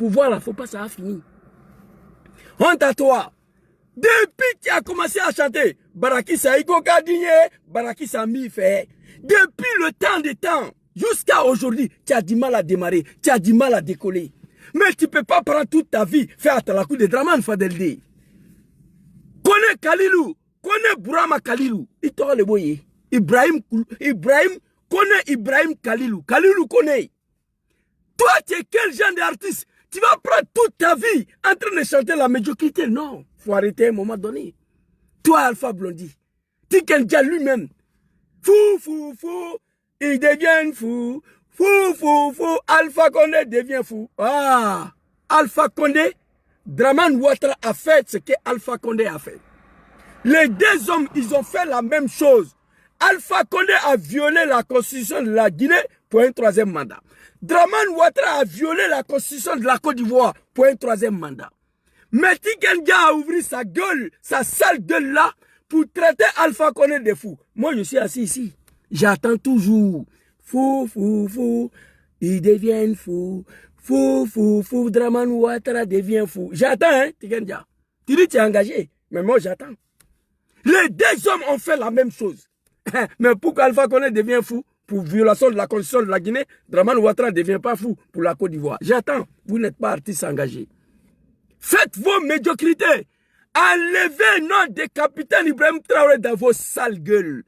pouvoir, il ne faut pas ça a fini. Honte à toi. Depuis que tu as commencé à chanter, Baraki Saïko Kadigné, Baraki Sami fait. Depuis le temps des temps, jusqu'à aujourd'hui, tu as du mal à démarrer, tu as du mal à décoller. Mais tu ne peux pas prendre toute ta vie, faire à la coup de Draman Fadelde. Connais Kalilou, connais Bourama Kalilou, il t'aura le boyer. Ibrahim, connais Ibrahim Kalilou, Kalilou connais. Toi, tu es quel genre d'artiste? Tu vas prendre toute ta vie en train de chanter la médiocrité? Non, il faut arrêter à un moment donné. Toi, Alpha Blondy, Tikenja lui-même, fou, il devient fou, fou, Alpha Condé devient fou. Ah, Alpha Condé, Draman Ouattara a fait ce que Alpha Condé a fait. Les deux hommes, ils ont fait la même chose. Alpha Condé a violé la constitution de la Guinée pour un troisième mandat. Draman Ouattara a violé la constitution de la Côte d'Ivoire pour un troisième mandat. Mais Tikenja a ouvert sa gueule, sa sale gueule là, pour traiter Alpha Condé de fou. Moi, je suis assis ici. J'attends toujours. Fou, il devient fou. Fou, Draman Ouattara devient fou. J'attends, hein, Tikenja. Tu dis que tu es engagé, mais moi, j'attends. Les deux hommes ont fait la même chose. Mais pour qu'Alpha Condé devienne fou, pour violation de la constitution de la Guinée, Draman Ouattara ne devient pas fou pour la Côte d'Ivoire. J'attends. Vous n'êtes pas artiste engagé. Faites vos médiocrités. Enlevez le nom de capitaine Ibrahim Traoré dans vos sales gueules.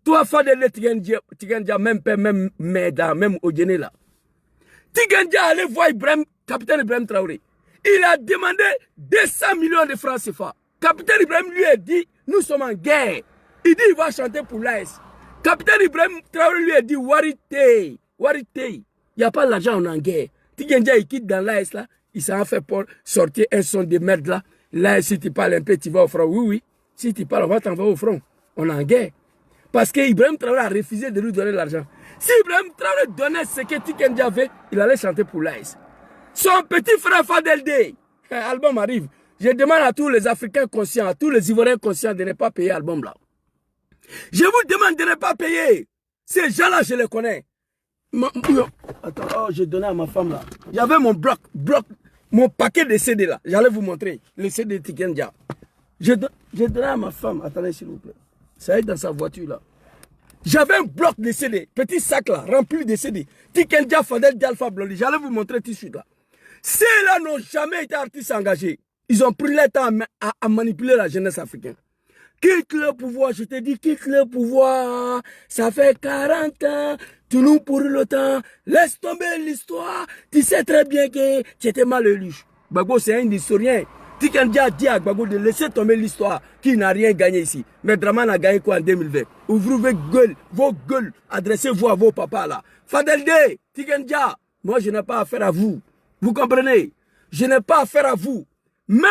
Toi, Fadele Tikenja, même père, même Meda, même Odjene là. Tikenja allait voir capitaine Ibrahim Traoré. Il a demandé 200 millions de francs CFA. Capitaine Ibrahim lui a dit, nous sommes en guerre. Il dit, il va chanter pour l'AS. Capitaine Ibrahim Traoré lui a dit, Warite. Il n'y a pas l'argent, on est en guerre. Tikenja, il quitte dans l'AS là. Il s'en fait pour sortir un son de merde là. Là, si tu parles un peu, tu vas au front. Oui. Si tu parles, on va t'envoyer au front. On est en guerre. Parce que Ibrahim Traoré a refusé de lui donner l'argent. Si Ibrahim Traoré donnait ce que Tikenja avait, il allait chanter pour l'AS. Son petit frère Fadelde, album arrive. Je demande à tous les Africains conscients, à tous les Ivoiriens conscients de ne pas payer l'album là. Je vous demande de ne pas payer. Ces gens-là, je les connais. Attends, j'ai donné à ma femme là. J'avais mon bloc, mon paquet de CD là. J'allais vous montrer le CD de Tikenja. J'ai donné à ma femme. Attendez s'il vous plaît. Ça est dans sa voiture là. J'avais un bloc de CD, petit sac là, rempli de CD. Tikenja, Fadel, Alpha Blondy. J'allais vous montrer tout de suite là. Ceux-là n'ont jamais été artistes engagés. Ils ont pris le temps à manipuler la jeunesse africaine. Quitte le pouvoir, je te dis, quitte le pouvoir. Ça fait 40 ans, tu nous pourris le temps. Laisse tomber l'histoire. Tu sais très bien que tu étais mal élu. Gbagbo, c'est un historien. Tikenja dit à Gbagbo de laisser tomber l'histoire, qui n'a rien gagné ici. Mais Draman a gagné quoi en 2020? Ouvrez vos gueules, adressez-vous à vos papas là. Fadelde, Tikenja, moi je n'ai pas affaire à vous. Vous comprenez? Je n'ai pas affaire à vous. Mais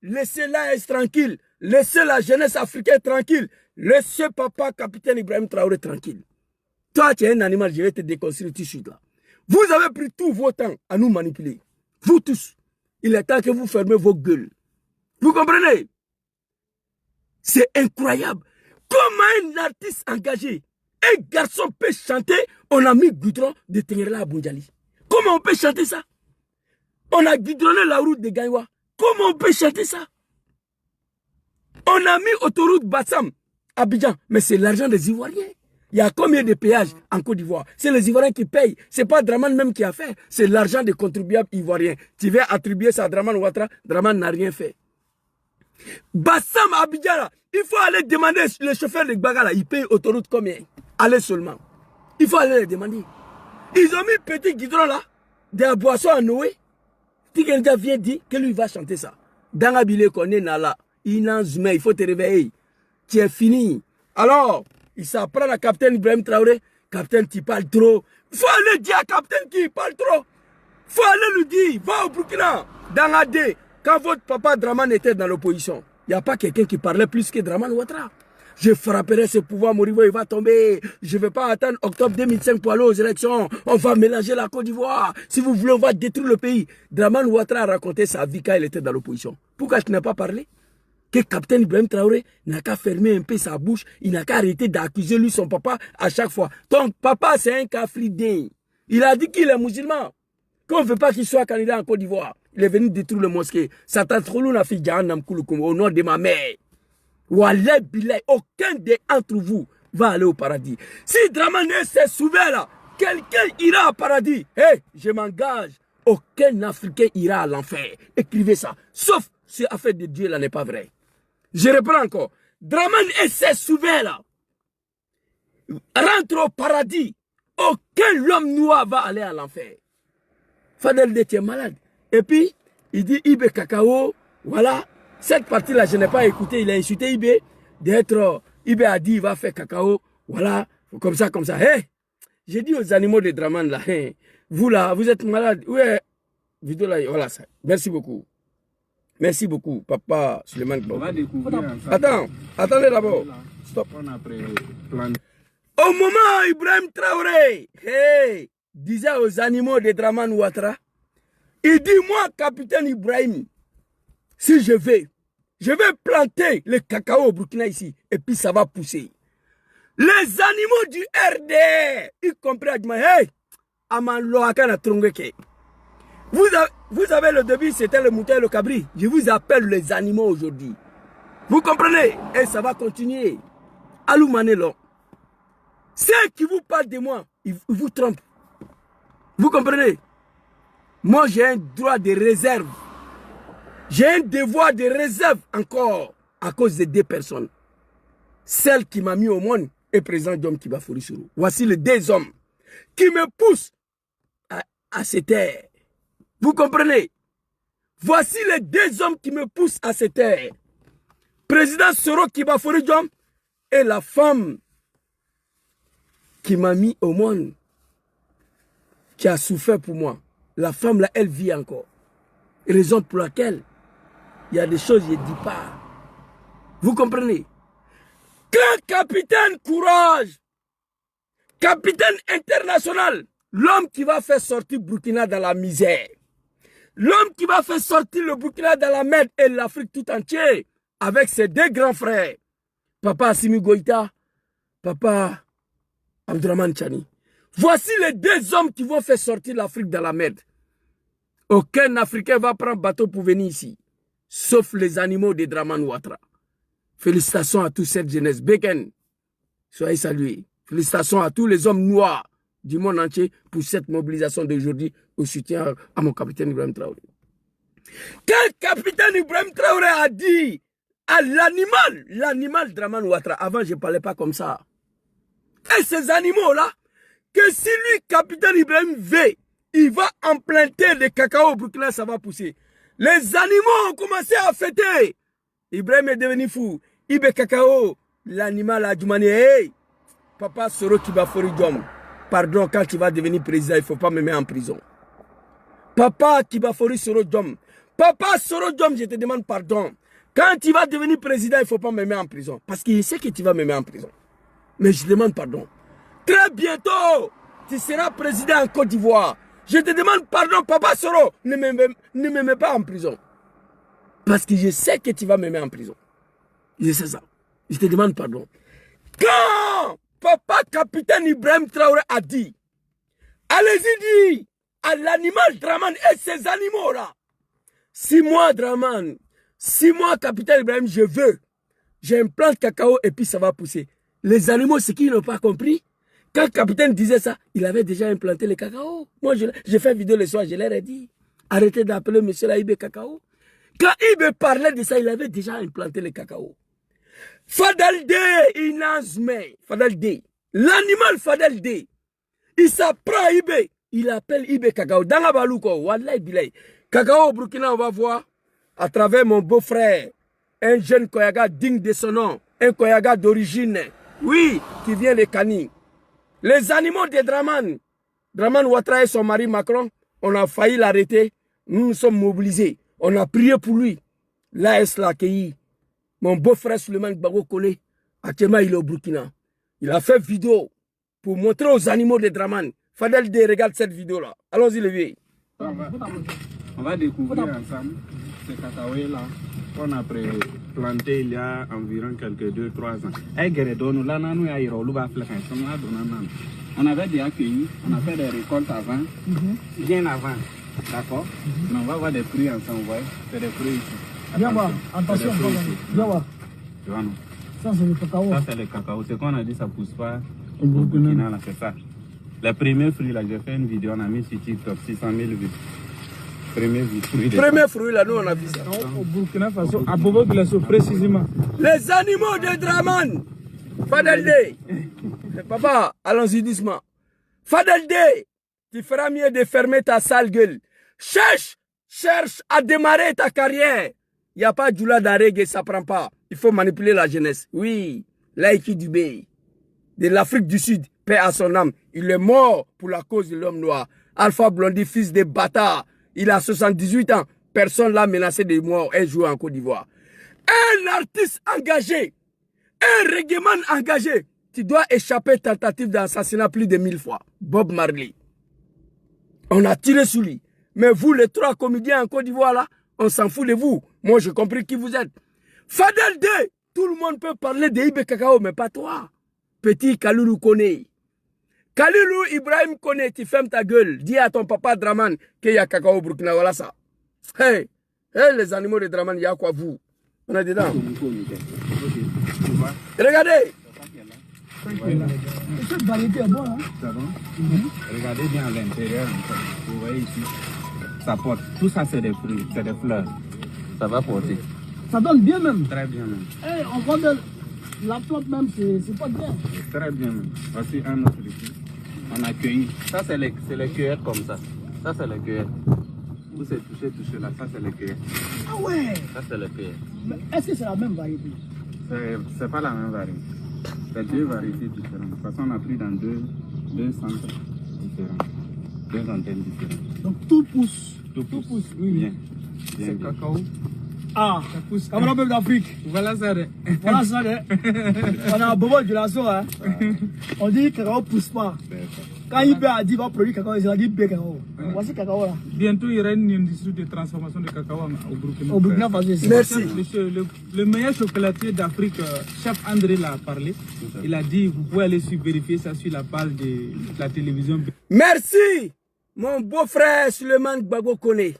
laissez l'AS tranquille. Laissez la jeunesse africaine tranquille. Laissez papa, capitaine Ibrahim Traoré tranquille. Toi, tu es un animal, je vais te déconstruire tout de suite là. Vous avez pris tout vos temps à nous manipuler. Vous tous. Il est temps que vous fermez vos gueules. Vous comprenez? C'est incroyable. Comment un artiste engagé, un garçon peut chanter, on a mis goudron de Tengerla à Bundjali. Comment on peut chanter ça? On a goudronné la route de Gaïwa. Comment on peut chanter ça? On a mis autoroute Bassam à Abidjan, mais c'est l'argent des Ivoiriens. Il y a combien de péages en Côte d'Ivoire? C'est les Ivoiriens qui payent. Ce n'est pas Draman même qui a fait. C'est l'argent des contribuables ivoiriens. Tu veux attribuer ça à Draman Ouattara? Draman n'a rien fait. Bassam à Abidjan, là, il faut aller demander le chauffeur de Bagala. Il paye autoroute combien? Allez seulement. Il faut aller les demander. Ils ont mis petit guidron là, de la boisson à Noé. Tikenja vient dire que lui va chanter ça. Dans la bille qu'on est là, il faut te réveiller. Tu es fini. Alors, il s'apprend à capitaine Ibrahim Traoré. Capitaine, tu parles trop. Il faut aller dire à capitaine qui parle trop. Il faut aller lui dire, va au Burkina. Dans la D, quand votre papa Draman était dans l'opposition, il n'y a pas quelqu'un qui parlait plus que Draman Ouattara. Je frapperai ce pouvoir, Moribo, il va tomber. Je ne vais pas attendre octobre 2005 pour aller aux élections. On va mélanger la Côte d'Ivoire. Si vous voulez, on va détruire le pays. Draman Ouattara a raconté sa vie quand il était dans l'opposition. Pourquoi tu n'as pas parlé? Que capitaine Ibrahim Traoré n'a qu'à fermer un peu sa bouche. Il n'a qu'à arrêter d'accuser lui, son papa, à chaque fois. Donc, papa, c'est un kafridin. Il a dit qu'il est musulman. Qu'on ne veut pas qu'il soit candidat en Côte d'Ivoire. il est venu détruire le mosquée. Satan Troulou n'a fait Jahannam Kouloukoum au nom de ma mère. Wallah Bilay, aucun d'entre vous va aller au paradis. Si Dramane s'est sauvé là, quelqu'un ira au paradis. Hey, je m'engage. Aucun Africain ira à l'enfer. Écrivez ça. Sauf si l'affaire de Dieu là n'est pas vrai. Je reprends encore. Dramane s'est sauvé là. Rentre au paradis. Aucun homme noir va aller à l'enfer. Fadel de tu es malade. Et puis, il dit Ibe Cacao, voilà. Cette partie-là, je n'ai pas écouté. Il a insulté Ibe d'être. Ibe a dit il va faire cacao. Voilà. Comme ça, comme ça. Hey, j'ai dit aux animaux de Dramane là. Hey, vous là, vous êtes malade. Ouais. Vidéo là, voilà ça. Merci beaucoup. Merci beaucoup, papa Suleiman. On va découvrir. Attendez d'abord. Stop. Au moment où Ibrahim Traoré hey, disait aux animaux de Dramane Ouattara, il dit moi, capitaine Ibrahim, si je vais planter le cacao au Burkina ici, et puis ça va pousser. Les animaux du RD, y compris Adjma, hey, Aman Loakana Trongeke. Vous avez le début, c'était le mouton et le cabri. Je vous appelle les animaux aujourd'hui. Vous comprenez? Et ça va continuer. Alou Manelo. Ceux qui vous parlent de moi, ils vous trompent. Vous comprenez? Moi, j'ai un droit de réserve. J'ai un devoir de réserve encore à cause de deux personnes. Celle qui m'a mis au monde et président Dom Kiba Fourissuru. Voici les deux hommes qui me poussent à cette terre. Vous comprenez? Voici les deux hommes qui me poussent à cette terre. Président Soro Kiba Fourissuru et la femme qui m'a mis au monde, qui a souffert pour moi. La femme là, elle vit encore. Raison pour laquelle il y a des choses que je ne dis pas. Vous comprenez? Quand capitaine courage, capitaine international, l'homme qui va faire sortir Burkina dans la misère, l'homme qui va faire sortir le Burkina dans la merde et l'Afrique tout entière, avec ses deux grands frères, Papa Assimi Goïta, Papa Abdourahmane Tchani. Voici les deux hommes qui vont faire sortir l'Afrique dans la merde. Aucun Africain va prendre bateau pour venir ici, sauf les animaux de Dramane Ouattara. Félicitations à toute cette jeunesse. Beken, soyez salués. Félicitations à tous les hommes noirs du monde entier pour cette mobilisation d'aujourd'hui au soutien à mon capitaine Ibrahim Traoré. Quel capitaine Ibrahim Traoré a dit à l'animal Dramane Ouattara, avant je ne parlais pas comme ça. Et ces animaux-là, que si lui, capitaine Ibrahim veut, il va implanter des cacao au Burkina, ça va pousser. Les animaux ont commencé à fêter. Ibrahim est devenu fou. Ibe cacao, l'animal a demandé, hey, Papa Soro Kiba Fourissuru, pardon, quand tu vas devenir président, il ne faut pas me mettre en prison. Papa Kiba Fourissuru, Papa Soro Diom, je te demande pardon. Quand tu vas devenir président, il ne faut pas me mettre en prison. Parce qu'il sait que tu vas me mettre en prison. Mais je demande pardon. Très bientôt, tu seras président en Côte d'Ivoire. Je te demande pardon, Papa Soro, ne me mets pas en prison. Parce que je sais que tu vas me mettre en prison. Je sais ça. Je te demande pardon. Quand Papa Capitaine Ibrahim Traoré a dit, allez-y dire à l'animal Dramane et ces animaux-là, 6 mois Dramane, 6 mois Capitaine Ibrahim, je veux, j'ai un plant de cacao et puis ça va pousser. Les animaux, c'est qu'ils n'ont pas compris. Quand le capitaine disait ça, il avait déjà implanté le cacao. Moi, j'ai fait une vidéo le soir, je leur ai dit, arrêtez d'appeler monsieur la Ibe Cacao. Quand Ibe parlait de ça, il avait déjà implanté le cacao. Fadel D, Fadel D, l'animal Fadel D, il s'apprend à Ibe, il appelle Ibe Cacao. Dans la balouko, wallahi bilay. Cacao au Burkina, on va voir, à travers mon beau-frère, un jeune Koyaga digne de son nom, un Koyaga d'origine, oui, qui vient de Kani. Les animaux de Dramane Ouattara et son mari Macron, on a failli l'arrêter. Nous nous sommes mobilisés. On a prié pour lui. L'AS l'a accueilli. Mon beau-frère Suleiman Bago Kole, actuellement il est au Burkina. Il a fait vidéo pour montrer aux animaux de Dramane. Fadel D, regarde cette vidéo-là. Allons-y, le vieux. On va découvrir ensemble ce cacao-là qu'on a planté il y a environ quelques 2-3 ans. On avait déjà accueilli, on a fait des récoltes avant, bien avant. D'accord. On va voir des fruits ensemble, ouais. C'est des fruits ici. Viens voir, attention, viens voir. Tu vois, non? Ça, c'est le cacao. Ça, c'est le cacao. C'est qu'on a dit, ça ne pousse pas au Burkina, là, c'est ça. Les premiers fruits, là, j'ai fait une vidéo, on a mis sur TikTok, 600 000 vues. Premier fruit, là, nous, on a vu ça. Au Burkina Faso, à Bobo Glasso, précisément. Les animaux de Draman. Fadel Dey. Papa, allons-y doucement. Fadel Dey, tu feras mieux de fermer ta sale gueule. Cherche à démarrer ta carrière. Il n'y a pas Djoula d'Arègue, ça ne prend pas. Il faut manipuler la jeunesse. Oui, Laïki Dubé, de l'Afrique du Sud, paix à son âme. Il est mort pour la cause de l'homme noir. Alpha Blondy, fils de bâtard. Il a 78 ans. Personne l'a menacé de mort et joue en Côte d'Ivoire. Un artiste engagé, un reggaeman engagé, tu dois échapper tentative d'assassinat plus de 1000 fois. Bob Marley. On a tiré sur lui. Mais vous, les 3 comédiens en Côte d'Ivoire, là, on s'en fout de vous. Moi, j'ai compris qui vous êtes. Fadel Dey, tout le monde peut parler de Ibé Cacao, mais pas toi. Petit Kaloulou Kone. Kaloulou Ibrahim Kone, tu fermes ta gueule. Dis à ton papa Draman qu'il y a Cacao au Burkina. Voilà ça. Hey, les animaux de Draman, il y a quoi vous? On est dedans. Regardez. Cette variété est bonne, hein? C'est bon? Regardez bien à l'intérieur. Vous voyez ici. Ça porte. Tout ça, c'est des fruits, c'est des fleurs. Ça va porter. Ça donne bien même. Très bien même. Hey, on voit de la plante même, c'est pas bien. Très bien même. Voici un autre ici. On a cueilli. Ça, c'est les cueillettes comme ça. Ça, c'est les cueillettes. Où c'est touché là. Ça, c'est les cueillettes. Ah ouais? Ça, c'est les cueillettes. Mais est-ce que c'est la même variété? C'est pas la même variété. C'est 2 variétés différentes. De toute façon, on a pris dans deux centres différents. 2 antennes différentes. Donc tout pousse. Tout pousse. Oui. Bien. C'est cacao. Ah, ça pousse. Comme la même d'Afrique. Voilà ça. Voilà ça. On a un bobo de la soie. On dit que le cacao ne pousse pas. Quand il a dit qu'il va produire cacao, il a dit cacao. Voici cacao là. Bientôt, il y aura une industrie de transformation de cacao au Burkina. Au Burkina Faso. Merci. Le meilleur chocolatier d'Afrique, chef André l'a parlé. Il a dit, vous pouvez aller vérifier ça sur la page de la télévision. Merci, mon beau-frère Suleiman Gbagbo Kone.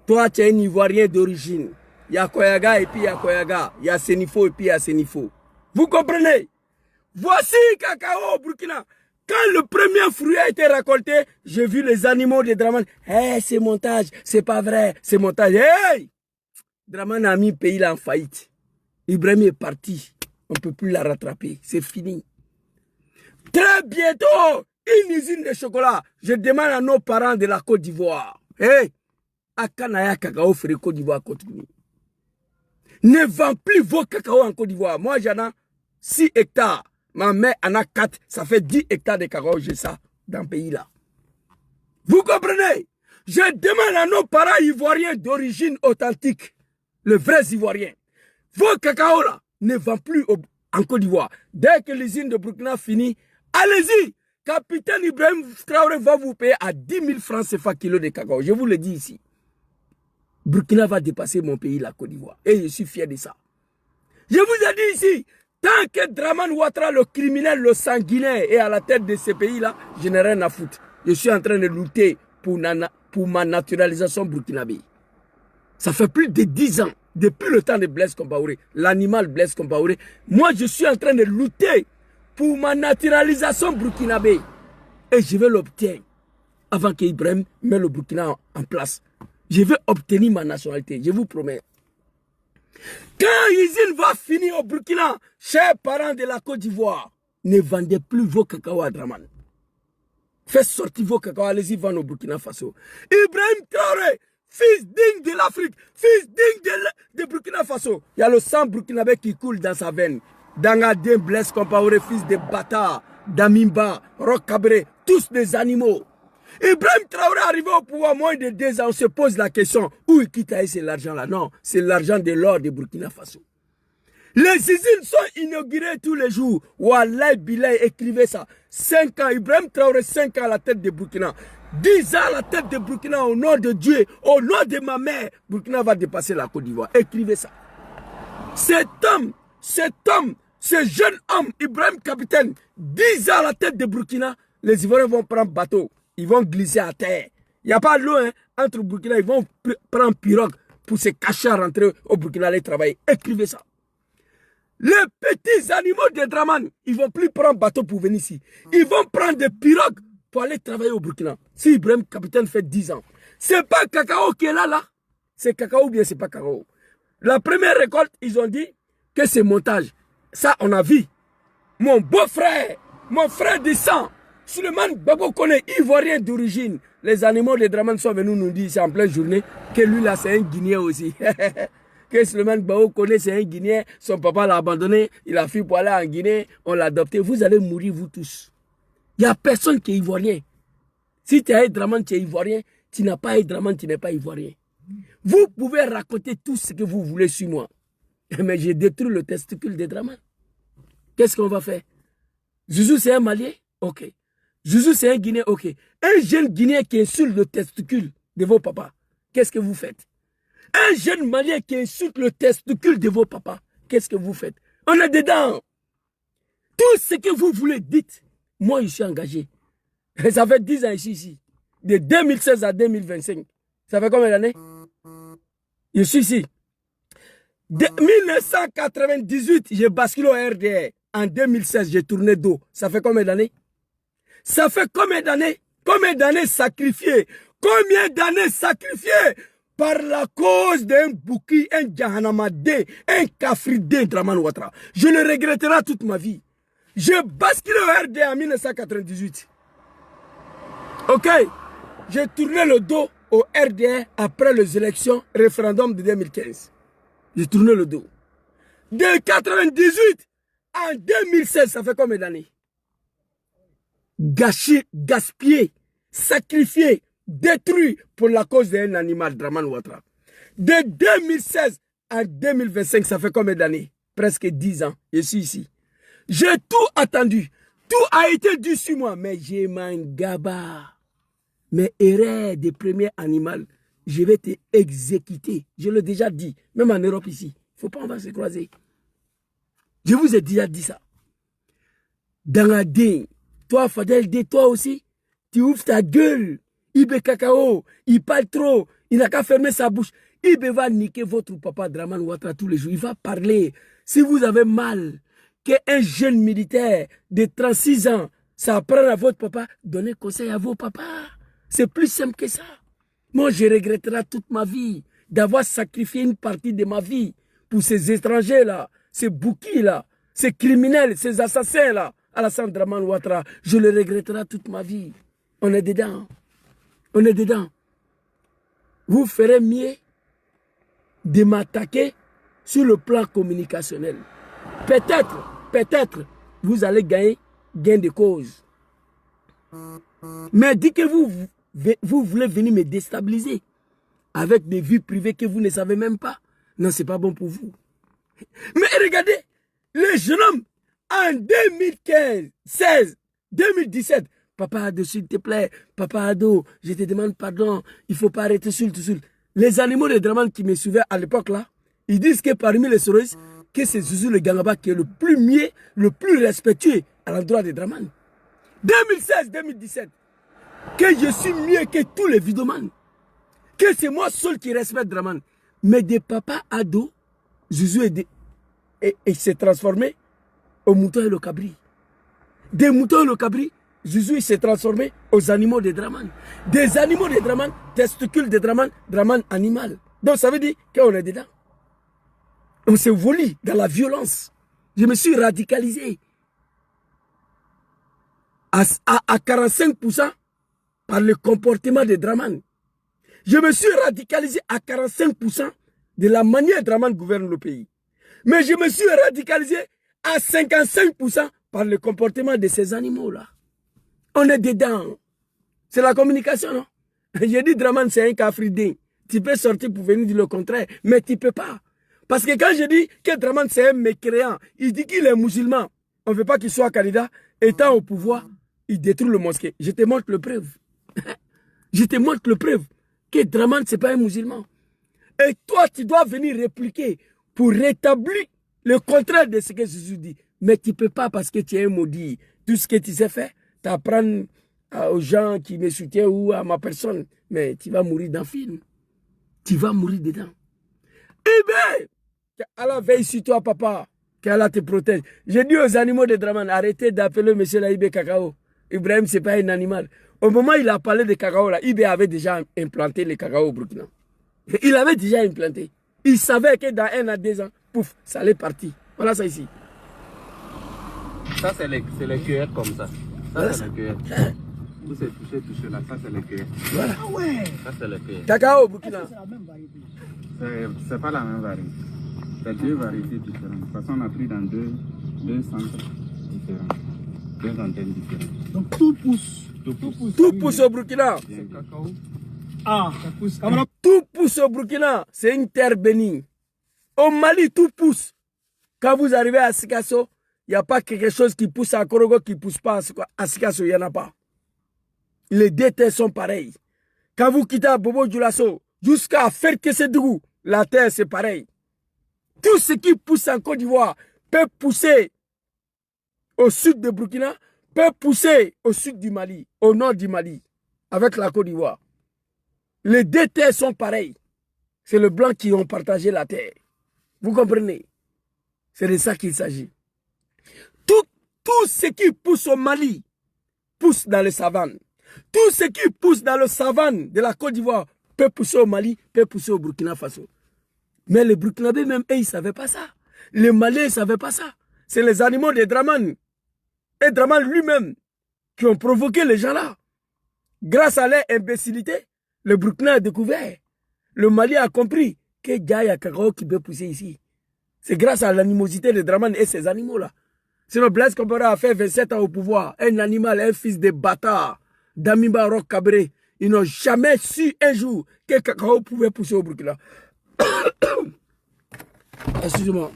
Toi, tu es un Ivoirien d'origine. Il y a Koyaga et puis il y a Koyaga. Il y a Senifo et puis il y a Senifo. Vous comprenez? Voici cacao au Burkina. Quand le premier fruit a été récolté, j'ai vu les animaux de Draman. Hey, c'est montage, c'est pas vrai, c'est montage. Hey! Draman a mis le pays là en faillite. Ibrahim est parti. On ne peut plus la rattraper. C'est fini. Très bientôt, une usine de chocolat. Je demande à nos parents de la Côte d'Ivoire. Hey! Akanaya cacao ferait Côte d'Ivoire continue. Ne vend plus vos cacao en Côte d'Ivoire. Moi, j'en ai 6 hectares. Ma mère en a 4. Ça fait 10 hectares de cacao. J'ai ça dans le pays là. Vous comprenez? Je demande à nos parents ivoiriens d'origine authentique, le vrai ivoirien. Vos cacao là ne vendent plus en Côte d'Ivoire. Dès que l'usine de Burkina finit, allez-y. Capitaine Ibrahim Traoré va vous payer à 10 000 francs CFA kilo de cacao. Je vous le dis ici. Burkina va dépasser mon pays, la Côte d'Ivoire. Et je suis fier de ça. Je vous ai dit ici, tant que Draman Ouattara, le criminel, le sanguinaire, est à la tête de ces pays-là, je n'ai rien à foutre. Je suis en train de lutter pour ma naturalisation burkinabé. Ça fait plus de 10 ans, depuis le temps de Blaise Compaoré, l'animal Blaise Compaoré. Moi, je suis en train de lutter pour ma naturalisation burkinabé. Et je vais l'obtenir avant qu'Ibrahim mette le Burkina en place. Je vais obtenir ma nationalité, je vous promets. Quand l'usine va finir au Burkina, chers parents de la Côte d'Ivoire, ne vendez plus vos cacao à Draman. Faites sortir vos cacao, allez-y vendre au Burkina Faso. Ibrahim Traoré, fils digne de l'Afrique, fils digne de Burkina Faso. Il y a le sang burkinabé qui coule dans sa veine. Dangadien, Blaise Compaoré, fils de bâtard, Damimba, Roch Kaboré, tous des animaux. Ibrahim Traoré arrivé au pouvoir moins de 2 ans, on se pose la question, où il quitte c'est l'argent là? Non, c'est l'argent de l'or de Burkina Faso. Les usines sont inaugurées tous les jours. Wallahi Bilay, écrivez ça. 5 ans, Ibrahim Traoré, 5 ans à la tête de Burkina. 10 ans à la tête de Burkina, au nom de Dieu, au nom de ma mère, Burkina va dépasser la Côte d'Ivoire. Écrivez ça. Cet homme, ce jeune homme, Ibrahim Capitaine, 10 ans à la tête de Burkina, les Ivoiriens vont prendre bateau. Ils vont glisser à terre. Il n'y a pas l'eau hein, entre Burkina. Ils vont prendre pirogue pour se cacher à rentrer au Burkina, aller travailler. Écrivez ça. Les petits animaux de Draman, ils ne vont plus prendre bateau pour venir ici. Ils vont prendre des pirogues pour aller travailler au Burkina. Si Ibrahim Capitaine fait 10 ans. C'est pas cacao qui est là. C'est cacao ou bien c'est pas cacao. La première récolte, ils ont dit que c'est montage. Ça, on a vu. Mon beau-frère, mon frère du sang, Suleiman Babo Kone, ivoirien d'origine. Les animaux de Draman sont venus nous dire, c'est en pleine journée, que lui là, c'est un Guinéen aussi. Que Suleiman Babo Kone, c'est un Guinéen. Son papa l'a abandonné, il a fui pour aller en Guinée, on l'a adopté. Vous allez mourir, vous tous. Il n'y a personne qui est ivoirien. Si tu as Draman, tu es ivoirien. Tu n'as pas Draman, tu n'es pas ivoirien. Vous pouvez raconter tout ce que vous voulez sur moi. Mais j'ai détruit le testicule de Draman. Qu'est-ce qu'on va faire? Zouzou, c'est un Malien? Ok. Zouzou, c'est un Guinéen? Ok. Un jeune Guinéen qui insulte le testicule de vos papas, qu'est-ce que vous faites? Un jeune Malien qui insulte le testicule de vos papas, qu'est-ce que vous faites? On est dedans. Tout ce que vous voulez, dites. Moi, je suis engagé. Ça fait 10 ans ici. De 2016 à 2025. Ça fait combien d'années? Je suis ici. De 1998, j'ai basculé au RDR. En 2016, j'ai tourné dos. Ça fait combien d'années? Ça fait combien d'années? Combien d'années sacrifiées? Combien d'années sacrifiées par la cause d'un Bouki, un Djahanamadé, un Kafridé Draman Ouattara? Je le regretterai toute ma vie. J'ai basculé au RDR en 1998. Ok? J'ai tourné le dos au RDR après les élections, référendum de 2015. J'ai tourné le dos. De 1998 en 2016, ça fait combien d'années? Gâché, gaspillé, sacrifié, détruit pour la cause d'un animal, Draman Ouattara. De 2016 à 2025, ça fait combien d'années? Presque 10 ans. Je suis ici. J'ai tout attendu. Tout a été dû sur moi. Mais j'ai mangaba. Mes erreurs de premier animal, je vais te exécuter. Je l'ai déjà dit, même en Europe ici. Il ne faut pas, on va se croiser. Je vous ai déjà dit ça. Dans la dingue, toi, Fadel, toi aussi, tu ouvres ta gueule. Ibe Cacao, il parle trop, il n'a qu'à fermer sa bouche. Ibe va niquer votre papa Draman Ouattara tous les jours. Il va parler. Si vous avez mal, qu'un jeune militaire de 36 ans s'apprend à votre papa, donnez conseil à vos papas. C'est plus simple que ça. Moi, je regretterai toute ma vie d'avoir sacrifié une partie de ma vie pour ces étrangers-là, ces bouquis-là, ces criminels, ces assassins-là. Alassane Draman Ouattara, je le regretterai toute ma vie. On est dedans. On est dedans. Vous ferez mieux de m'attaquer sur le plan communicationnel. Peut-être, vous allez gagner gain de cause. Mais dites que vous voulez venir me déstabiliser avec des vies privées que vous ne savez même pas. Non, c'est pas bon pour vous. Mais regardez, les jeunes hommes, en 2015, 16, 2017, Papa Ado, s'il te plaît, Papa Ado, je te demande pardon, il ne faut pas arrêter sur. Les animaux de Draman qui me suivaient à l'époque là, ils disent que parmi les Soros, que c'est Zouzou le Gangaba qui est le plus mieux, le plus respectué à l'endroit de Draman. 2016, 2017, que je suis mieux que tous les vidomans, que c'est moi seul qui respecte Draman. Mais de Papa Ado, Zouzou s'est transformé au mouton et le cabri. Des moutons et le cabri, Zouzou s'est transformé aux animaux de Draman. Des animaux de Draman, testicules de Draman, Draman animal. Donc ça veut dire qu'on est dedans. On s'est volé dans la violence. Je me suis radicalisé à 45% par le comportement de Draman. Je me suis radicalisé à 45% de la manière dont Draman gouverne le pays. Mais je me suis radicalisé à 55% par le comportement de ces animaux-là. On est dedans. C'est la communication, non? J'ai dit Draman, c'est un Kafridin. Tu peux sortir pour venir dire le contraire, mais tu ne peux pas. Parce que quand je dis que Draman, c'est un mécréant, il dit qu'il est musulman. On ne veut pas qu'il soit candidat. Étant au pouvoir, il détruit le mosquée. Je te montre le preuve. Je te montre le preuve que Draman, ce n'est pas un musulman. Et toi, tu dois venir répliquer pour rétablir le contraire de ce que Jésus dit. Mais tu ne peux pas parce que tu es un maudit. Tout ce que tu sais faire, tu apprends aux gens qui me soutiennent ou à ma personne. Mais tu vas mourir dans le film. Tu vas mourir dedans. Eh bien, qu'Allah veille sur toi, papa. Qu'Allah te protège. J'ai dit aux animaux de Draman, arrêtez d'appeler M. Laïbé Cacao. Ibrahim, ce n'est pas un animal. Au moment où il a parlé de cacao, là, Ibé avait déjà implanté le cacao au Burkina. Il avait déjà implanté. Il savait que dans 1 à 2 ans, pouf, ça allait partir. Voilà ça ici. Ça, c'est les cueillettes comme ça. Ça, Voilà c'est ça. les cueillettes. Où c'est touché là, ça, c'est les cueillettes. Voilà. Ah ouais. Ça, c'est les cueillettes. Cacao au Burkina. C'est la même variété. C'est pas la même variété. C'est 2 variétés différentes. De toute façon, on a pris dans deux centres différents. 2 antennes différentes. Donc tout pousse. Tout pousse au Burkina. C'est cacao. Ah, ça pousse. Cameroun. Tout pousse au Burkina. C'est une terre bénie. Au Mali, tout pousse. Quand vous arrivez à Sikasso, il n'y a pas quelque chose qui pousse à Korogo qui ne pousse pas à Sikasso. Il n'y en a pas. Les 2 terres sont pareilles. Quand vous quittez à Bobo Dioulasso, jusqu'à Ferkesedougou, la terre c'est pareil. Tout ce qui pousse en Côte d'Ivoire peut pousser au sud de Burkina, peut pousser au sud du Mali, au nord du Mali, avec la Côte d'Ivoire. Les 2 terres sont pareilles. C'est le blanc qui ont partagé la terre. Vous comprenez? C'est de ça qu'il s'agit. Tout ce qui pousse au Mali pousse dans les savanes. Tout ce qui pousse dans le savane de la Côte d'Ivoire peut pousser au Mali, peut pousser au Burkina Faso. Mais les Burkinabés même, ils ne savaient pas ça. Les Maliens ne savaient pas ça. C'est les animaux de Draman. Et Draman lui-même qui ont provoqué les gens là. Grâce à leur imbécilité, le Burkina a découvert. Le Mali a compris que Gaïa Cacao qui peut pousser ici. C'est grâce à l'animosité de Draman et ces animaux-là. Sinon, Blaise Compaoré a fait 27 ans au pouvoir. Un animal, un fils de bâtard, d'Amiba Rock Cabré. Ils n'ont jamais su un jour que Cacao pouvait pousser au Burkina. Excusez-moi.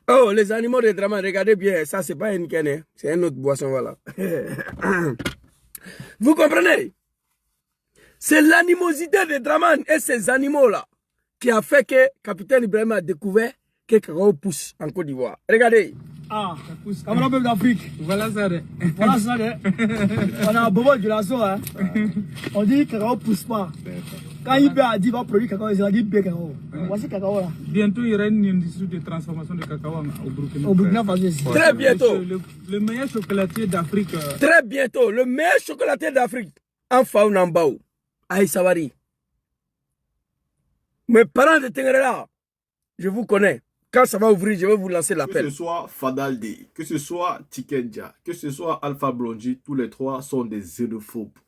Oh, les animaux de Draman, regardez bien, ça c'est pas une canne, c'est une autre boisson, voilà. Vous comprenez? C'est l'animosité de Draman et ces animaux-là qui a fait que Capitaine Ibrahim a découvert que Cacao pousse en Côte d'Ivoire. Regardez. Ah, ça pousse. Cameroun, peuple d'Afrique. Voilà ça. Voilà ça. On a Bobo Dioulasso. Hein. On dit que Cacao ne pousse pas. Quand il a dit qu'il va produire cacao, il a dit bien cacao. Voici cacao là. Bientôt, il y aura une industrie de transformation de cacao au Burkina. Au Burkina Faso ici. Très bientôt. Le meilleur chocolatier d'Afrique. Très bientôt. Le meilleur chocolatier d'Afrique. En Faounambao. Aïe Savary. Mes parents de Tengerela, je vous connais. Quand ça va ouvrir, je vais vous lancer l'appel. Que ce soit Fadalde, que ce soit Tikenja, que ce soit Alpha Blondy, tous les 3 sont des xénophobes.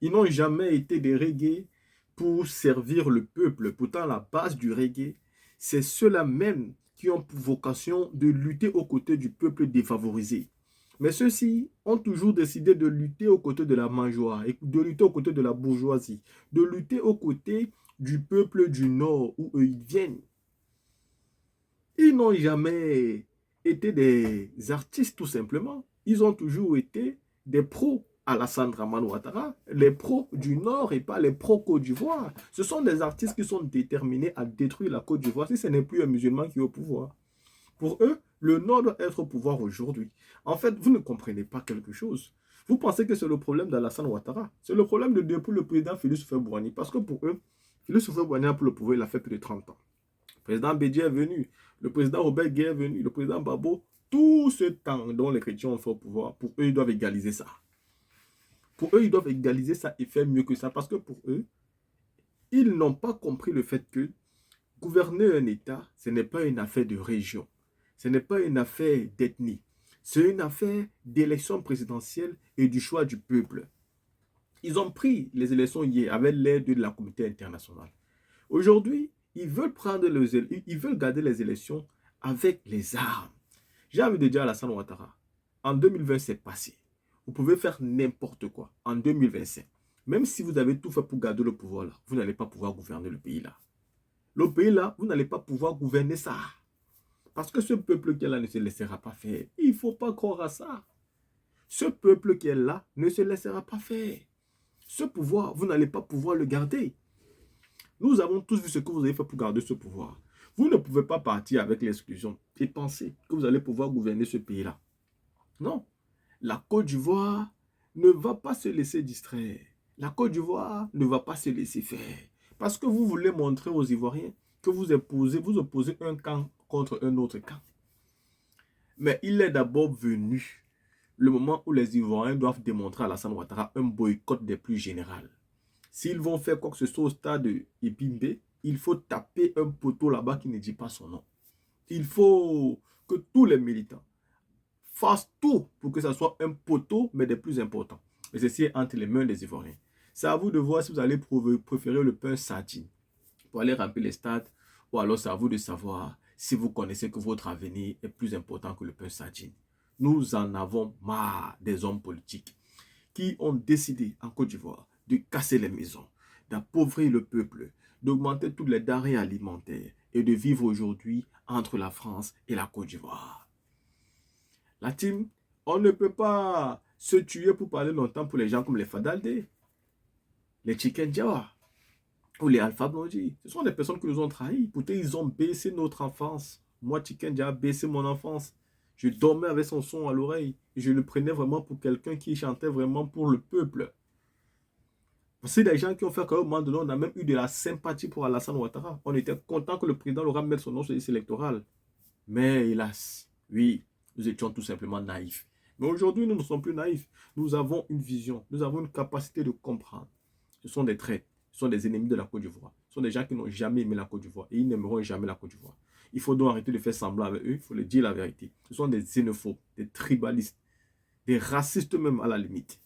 Ils n'ont jamais été des reggae pour servir le peuple. Pourtant, la base du reggae, c'est ceux-là même qui ont pour vocation de lutter aux côtés du peuple défavorisé. Mais ceux-ci ont toujours décidé de lutter aux côtés de la mangeoire, de lutter aux côtés de la bourgeoisie, de lutter aux côtés du peuple du Nord où eux ils viennent. Ils n'ont jamais été des artistes tout simplement. Ils ont toujours été des pros. Alassane Dramane Ouattara, les pros du Nord et pas les pros Côte d'Ivoire. Ce sont des artistes qui sont déterminés à détruire la Côte d'Ivoire si ce n'est plus un musulman qui est au pouvoir. Pour eux, le Nord doit être au pouvoir aujourd'hui. En fait, vous ne comprenez pas quelque chose. Vous pensez que c'est le problème d'Alassane Ouattara. C'est le problème de depuis le président Félix Houphouët-Boigny. Parce que pour eux, Félix Houphouët-Boigny a pris le pouvoir, il a fait plus de 30 ans. Le président Bédié est venu, le président Robert Gué est venu, le président Babo. Tout ce temps dont les chrétiens ont fait au pouvoir, pour eux, ils doivent égaliser ça. Pour eux, ils doivent égaliser ça et faire mieux que ça. Parce que pour eux, ils n'ont pas compris le fait que gouverner un État, ce n'est pas une affaire de région. Ce n'est pas une affaire d'ethnie. C'est une affaire d'élection présidentielle et du choix du peuple. Ils ont pris les élections hier avec l'aide de la communauté internationale. Aujourd'hui, ils veulent garder les élections avec les armes. J'ai envie de dire à Alassane Ouattara, en 2020, c'est passé. Vous pouvez faire n'importe quoi en 2025. Même si vous avez tout fait pour garder le pouvoir là, vous n'allez pas pouvoir gouverner le pays là. Le pays là, vous n'allez pas pouvoir gouverner ça. Parce que ce peuple qui est là ne se laissera pas faire. Il ne faut pas croire à ça. Ce peuple qui est là ne se laissera pas faire. Ce pouvoir, vous n'allez pas pouvoir le garder. Nous avons tous vu ce que vous avez fait pour garder ce pouvoir. Vous ne pouvez pas partir avec l'exclusion et penser que vous allez pouvoir gouverner ce pays-là. Non. La Côte d'Ivoire ne va pas se laisser distraire. La Côte d'Ivoire ne va pas se laisser faire. Parce que vous voulez montrer aux Ivoiriens que vous opposez un camp contre un autre camp. Mais il est d'abord venu le moment où les Ivoiriens doivent démontrer à Alassane Ouattara un boycott des plus généraux. S'ils vont faire quoi que ce soit au stade de Epimbe, il faut taper un poteau là-bas qui ne dit pas son nom. Il faut que tous les militants fassent tout pour que ce soit un poteau, mais des plus importants. Et ceci est entre les mains des Ivoiriens. C'est à vous de voir si vous allez préférer le pain sardine pour aller remplir les stades, ou alors c'est à vous de savoir si vous connaissez que votre avenir est plus important que le pain sardine. Nous en avons marre des hommes politiques qui ont décidé en Côte d'Ivoire de casser les maisons, d'appauvrir le peuple, d'augmenter toutes les denrées alimentaires et de vivre aujourd'hui entre la France et la Côte d'Ivoire. La team, on ne peut pas se tuer pour parler longtemps pour les gens comme les Fadaldé, les Tiken Jah ou les Alpha Blondy. Ce sont des personnes qui nous ont trahis. Pourtant, ils ont baissé notre enfance. Moi, Tiken Jah a baissé mon enfance. Je dormais avec son son à l'oreille. Je le prenais vraiment pour quelqu'un qui chantait vraiment pour le peuple. C'est des gens qui ont fait qu'à un moment donné, on a même eu de la sympathie pour Alassane Ouattara. On était content que le président leur mette son nom sur les listes électorales. Mais hélas, oui, nous étions tout simplement naïfs. Mais aujourd'hui, nous ne sommes plus naïfs. Nous avons une vision. Nous avons une capacité de comprendre. Ce sont des traîtres. Ce sont des ennemis de la Côte d'Ivoire. Ce sont des gens qui n'ont jamais aimé la Côte d'Ivoire. Et ils n'aimeront jamais la Côte d'Ivoire. Il faut donc arrêter de faire semblant avec eux. Il faut leur dire la vérité. Ce sont des xénophobes, des tribalistes, des racistes même à la limite.